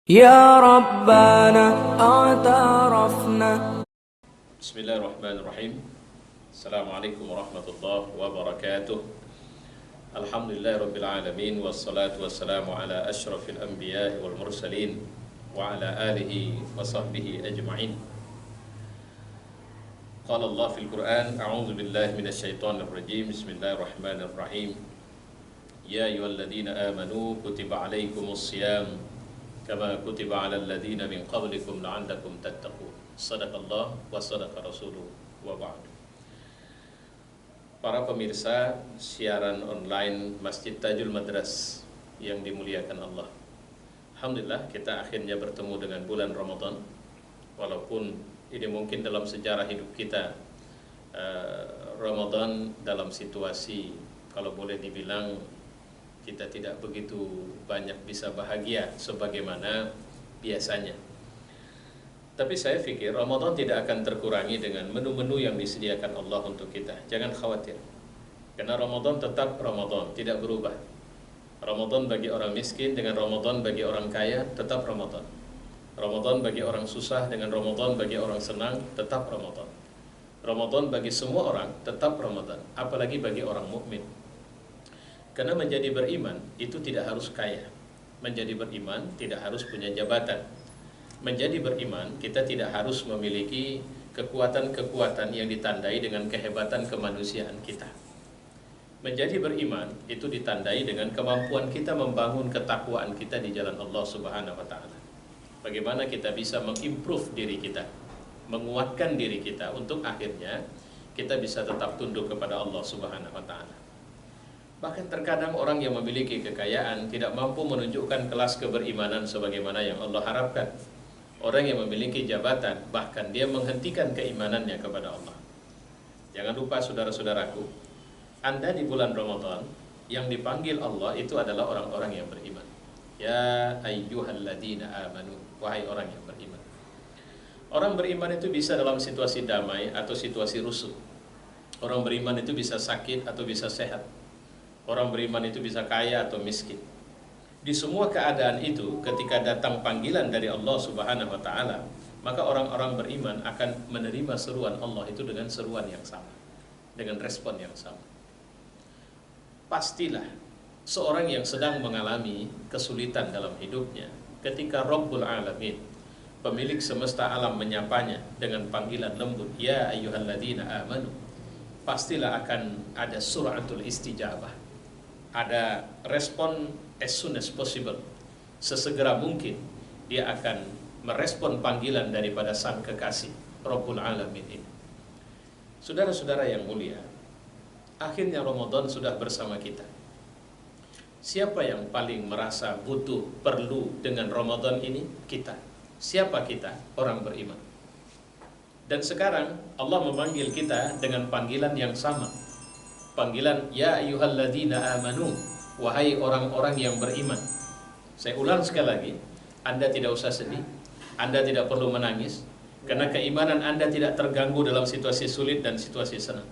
يا ربنا اعترفنا. بسم الله الرحمن الرحيم. السلام عليكم ورحمة الله وبركاته. الحمد لله رب العالمين، والصلاة والسلام على أشرف الأنبياء والمرسلين وعلى آله وصحبه أجمعين. قال الله في القرآن: أعوذ بالله من الشيطان الرجيم. بسم الله الرحمن الرحيم. يا أيها الذين آمنوا كتب عليكم الصيام كما كتب على الذين من قبلكم لعلكم تتقون. صدق الله وصدق رسوله وبعد. Para pemirsa siaran online Masjid Tajul Madras yang dimuliakan Allah, alhamdulillah kita akhirnya bertemu dengan bulan Ramadan. Walaupun ini mungkin dalam sejarah hidup kita Ramadan dalam situasi, kalau boleh dibilang, kita tidak begitu banyak bisa bahagia sebagaimana biasanya. Tapi saya pikir Ramadan tidak akan terkurangi dengan menu-menu yang disediakan Allah untuk kita. Jangan khawatir, karena Ramadan tetap Ramadan, tidak berubah. Ramadan bagi orang miskin dengan Ramadan bagi orang kaya tetap Ramadan. Ramadan bagi orang susah dengan Ramadan bagi orang senang tetap Ramadan. Ramadan bagi semua orang tetap Ramadan, apalagi bagi orang mukmin. Karena menjadi beriman itu tidak harus kaya. Menjadi beriman tidak harus punya jabatan. Menjadi beriman kita tidak harus memiliki kekuatan-kekuatan yang ditandai dengan kehebatan kemanusiaan kita. Menjadi beriman itu ditandai dengan kemampuan kita membangun ketakwaan kita di jalan Allah Subhanahu wa taala. Bagaimana kita bisa mengimprove diri kita, menguatkan diri kita untuk akhirnya kita bisa tetap tunduk kepada Allah Subhanahu wa taala. Bahkan terkadang orang yang memiliki kekayaan tidak mampu menunjukkan kelas keberimanan sebagaimana yang Allah harapkan. Orang yang memiliki jabatan, bahkan dia menghentikan keimanannya kepada Allah. Jangan lupa saudara-saudaraku, Anda di bulan Ramadan yang dipanggil Allah itu adalah orang-orang yang beriman. Ya ayyuhalladzina amanu, wahai orang yang beriman. Orang beriman itu bisa dalam situasi damai atau situasi rusuh. Orang beriman itu bisa sakit atau bisa sehat. Orang beriman itu bisa kaya atau miskin. Di semua keadaan itu, ketika datang panggilan dari Allah Subhanahu wa taala, maka orang-orang beriman akan menerima seruan Allah itu dengan seruan yang sama, dengan respon yang sama. Pastilah seorang yang sedang mengalami kesulitan dalam hidupnya, ketika Rabbul Alamin, pemilik semesta alam, menyapanya dengan panggilan lembut, ya ayyuhalladzina amanu, pastilah akan ada suratul istijabah. Ada respon as soon as possible, sesegera mungkin dia akan merespon panggilan daripada sang kekasih Rabbul Alamin ini. Saudara-saudara yang mulia, akhirnya Ramadan sudah bersama kita. Siapa yang paling merasa butuh, perlu dengan Ramadan ini? Kita. Siapa kita? Orang beriman. Dan sekarang Allah memanggil kita dengan panggilan yang sama. Panggilan ya ayyuhalladzina amanu, wahai orang-orang yang beriman. Saya ulang sekali lagi, Anda tidak usah sedih, Anda tidak perlu menangis, karena keimanan Anda tidak terganggu dalam situasi sulit dan situasi senang.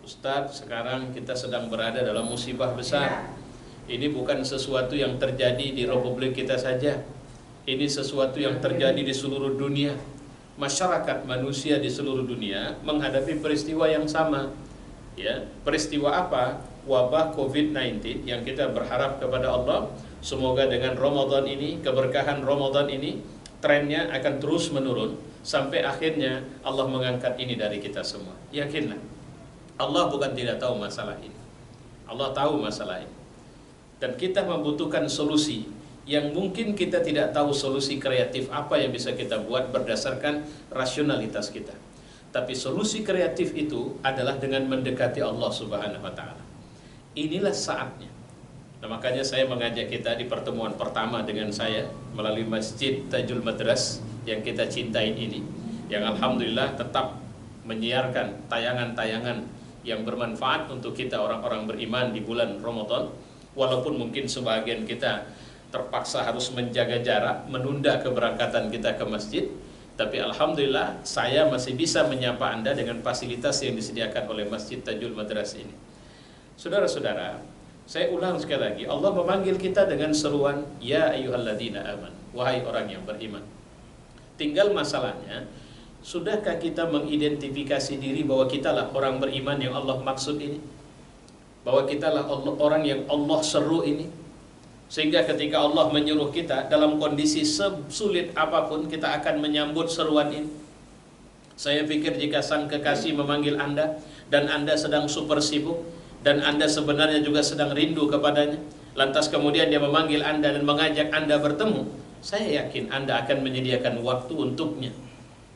Ustadz, sekarang kita sedang berada dalam musibah besar. Ini bukan sesuatu yang terjadi di republik kita saja. Ini sesuatu yang terjadi di seluruh dunia. Masyarakat manusia di seluruh dunia menghadapi peristiwa yang sama. Ya, peristiwa apa? Wabah COVID-19 yang kita berharap kepada Allah, semoga dengan Ramadan ini, keberkahan Ramadan ini, trennya akan terus menurun sampai akhirnya Allah mengangkat ini dari kita semua. Yakinlah, Allah bukan tidak tahu masalah ini. Allah tahu masalah ini. Dan kita membutuhkan solusi yang mungkin kita tidak tahu solusi kreatif apa yang bisa kita buat berdasarkan rasionalitas kita. Tapi solusi kreatif itu adalah dengan mendekati Allah Subhanahu wa taala. Inilah saatnya. Nah, makanya saya mengajak kita di pertemuan pertama dengan saya melalui Masjid Tajul Madras yang kita cintai ini, yang alhamdulillah tetap menyiarkan tayangan-tayangan yang bermanfaat untuk kita orang-orang beriman di bulan Ramadan. Walaupun mungkin sebagian kita terpaksa harus menjaga jarak, menunda keberangkatan kita ke masjid, tapi alhamdulillah saya masih bisa menyapa Anda dengan fasilitas yang disediakan oleh Masjid Tajul Madras ini. Saudara-saudara, saya ulang sekali lagi, Allah memanggil kita dengan seruan ya ayyuhalladzina amanu. wahai orang yang beriman. Tinggal masalahnya, sudahkah kita mengidentifikasi diri bahwa kitalah orang beriman yang Allah maksud ini? Bahwa kitalah orang yang Allah seru ini? Sehingga ketika Allah menyuruh kita dalam kondisi sesulit apapun, kita akan menyambut seruan ini. Saya pikir jika sang kekasih memanggil Anda dan Anda sedang super sibuk dan Anda sebenarnya juga sedang rindu kepadanya, lantas kemudian dia memanggil Anda dan mengajak Anda bertemu, saya yakin Anda akan menyediakan waktu untuknya.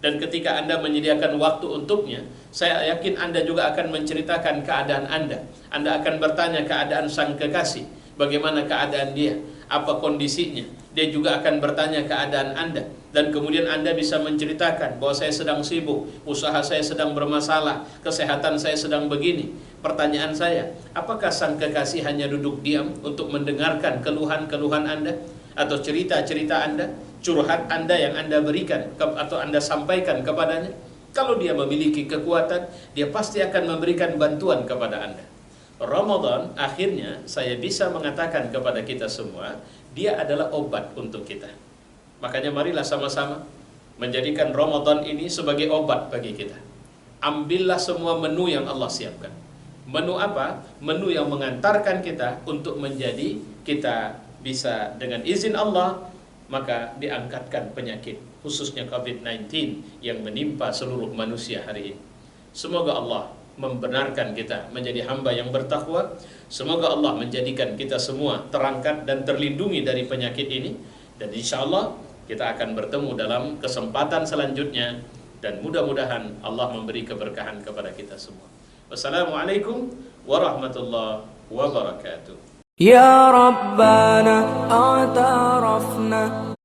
Dan ketika Anda menyediakan waktu untuknya, saya yakin Anda juga akan menceritakan keadaan Anda. Anda akan bertanya keadaan sang kekasih, bagaimana keadaan dia, apa kondisinya. Dia juga akan bertanya keadaan Anda. Dan kemudian Anda bisa menceritakan bahwa saya sedang sibuk, usaha saya sedang bermasalah, kesehatan saya sedang begini. Pertanyaan saya, apakah sang kekasih hanya duduk diam untuk mendengarkan keluhan-keluhan Anda? Atau cerita-cerita Anda, curhat Anda yang Anda berikan atau Anda sampaikan kepadanya? Kalau dia memiliki kekuatan, dia pasti akan memberikan bantuan kepada Anda. Ramadan akhirnya saya bisa mengatakan kepada kita semua, dia adalah obat untuk kita. Makanya marilah sama-sama menjadikan Ramadan ini sebagai obat bagi kita. Ambillah semua menu yang Allah siapkan. Menu apa? Menu yang mengantarkan kita untuk menjadi kita bisa dengan izin Allah, maka diangkatkan penyakit, khususnya COVID-19 yang menimpa seluruh manusia hari ini. Semoga Allah membenarkan kita menjadi hamba yang bertakwa. Semoga Allah menjadikan kita semua terangkat dan terlindungi dari penyakit ini. Dan insya Allah kita akan bertemu dalam kesempatan selanjutnya. Dan mudah-mudahan Allah memberi keberkahan kepada kita semua. Wassalamualaikum warahmatullahi wabarakatuh. يا ربنا اعترفنا